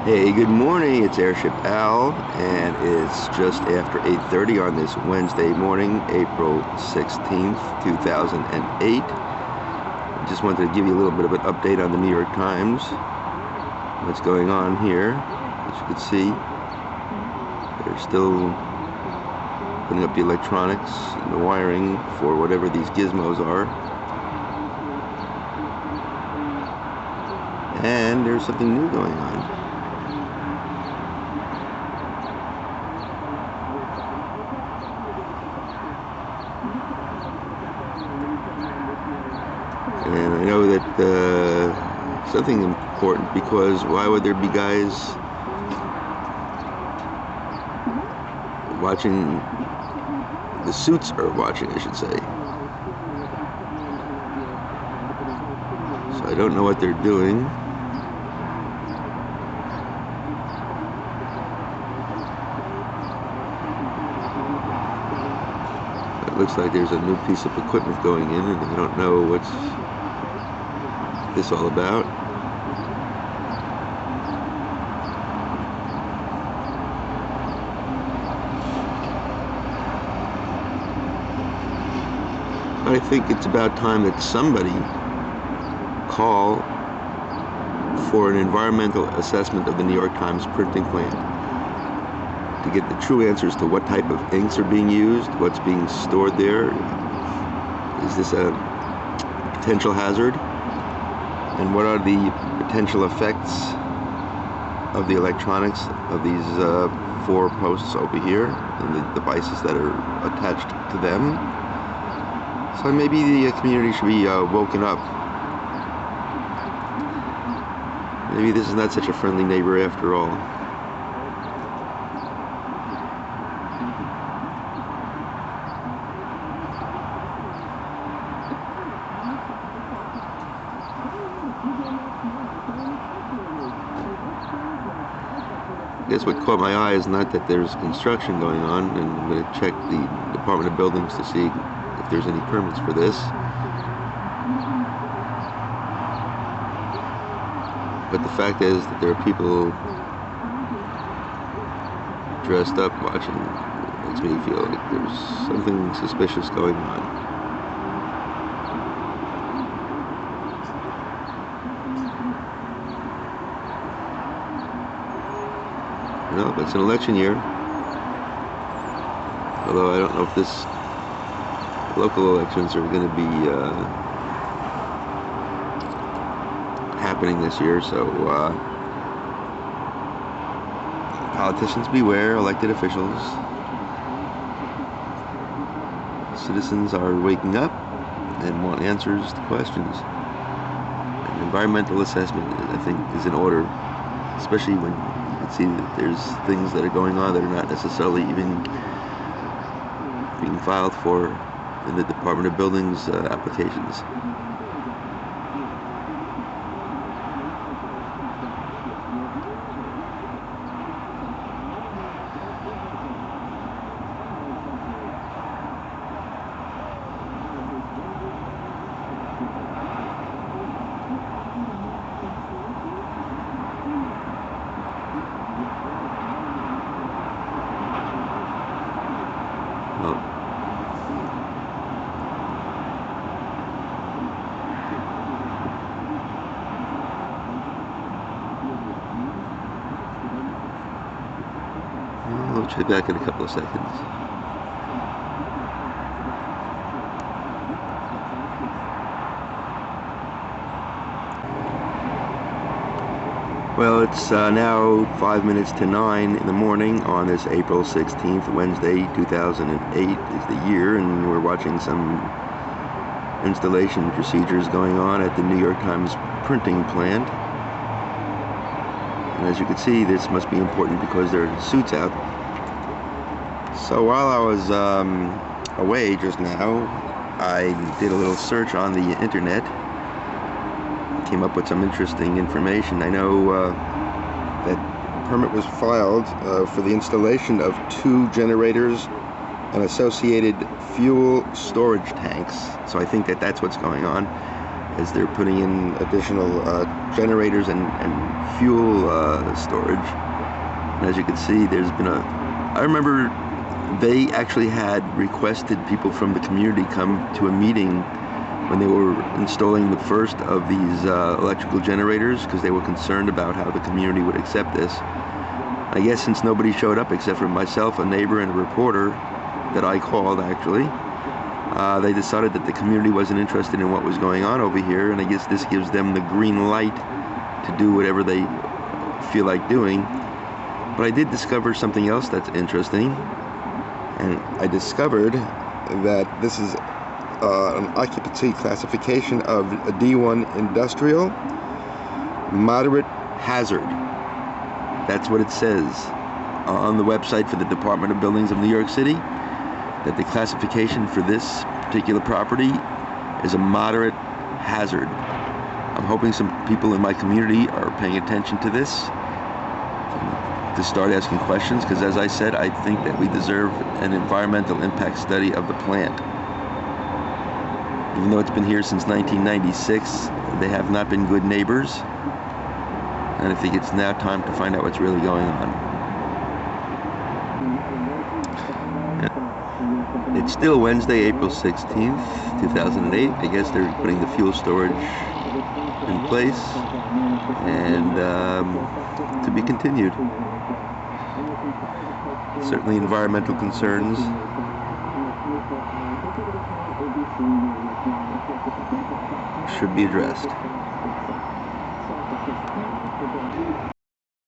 Hey, good morning. It's Airship Al, and it's just after 8:30 on this Wednesday morning, April 16th, 2008. I just wanted to give you a little bit of an update on the New York Times. What's going on here? As you can see, they're still putting up the electronics and the wiring for whatever these gizmos are. And there's something new going on. And I know that something important, because why would there be guys watching, the suits are watching, I should say. So I don't know what they're doing. It looks like there's a new piece of equipment going in, and I don't know what's this all about. I think it's about time that somebody call for an environmental assessment of the New York Times printing plant to get the true answers to what type of inks are being used, what's being stored there. Is this a potential hazard? And what are the potential effects of the electronics of these 4 posts over here and the devices that are attached to them? So maybe the community should be woken up. Maybe this is not such a friendly neighbor after all. I guess what caught my eye is not that there's construction going on, and I'm going to check the Department of Buildings to see if there's any permits for this. But the fact is that there are people dressed up watching. It makes me feel like there's something suspicious going on. No, but it's an election year. Although I don't know if this local elections are going to be happening this year, so politicians beware, elected officials. Citizens are waking up and want answers to questions. An environmental assessment, I think, is in order, especially when you can see that there's things that are going on that are not necessarily even being filed for in the Department of Buildings applications. I'll check back in a couple of seconds. Well, it's now 5 minutes to 9 in the morning on this April 16th, Wednesday, 2008 is the year, and we're watching some installation procedures going on at the New York Times printing plant. And as you can see, this must be important because there are suits out. So while I was away just now, I did a little search on the internet, came up with some interesting information. I know that a permit was filed for the installation of 2 generators and associated fuel storage tanks. So I think that that's what's going on. as they're putting in additional generators and fuel storage. And as you can see, there's been I remember they actually had requested people from the community come to a meeting when they were installing the first of these electrical generators, because they were concerned about how the community would accept this. I guess since nobody showed up except for myself, a neighbor, and a reporter that I called actually, they decided that the community wasn't interested in what was going on over here, and I guess this gives them the green light to do whatever they feel like doing. But I did discover something else that's interesting, and I discovered that this is an occupancy classification of a D1 industrial, moderate hazard. That's what it says on the website for the Department of Buildings of New York City, that the classification for this particular property is a moderate hazard. I'm hoping some people in my community are paying attention to this, to start asking questions, because as I said, I think that we deserve an environmental impact study of the plant. Even though it's been here since 1996, they have not been good neighbors, and I think it's now time to find out what's really going on. It's still Wednesday, April 16th, 2008. I guess they're putting the fuel storage in place, and to be continued. Certainly environmental concerns should be addressed.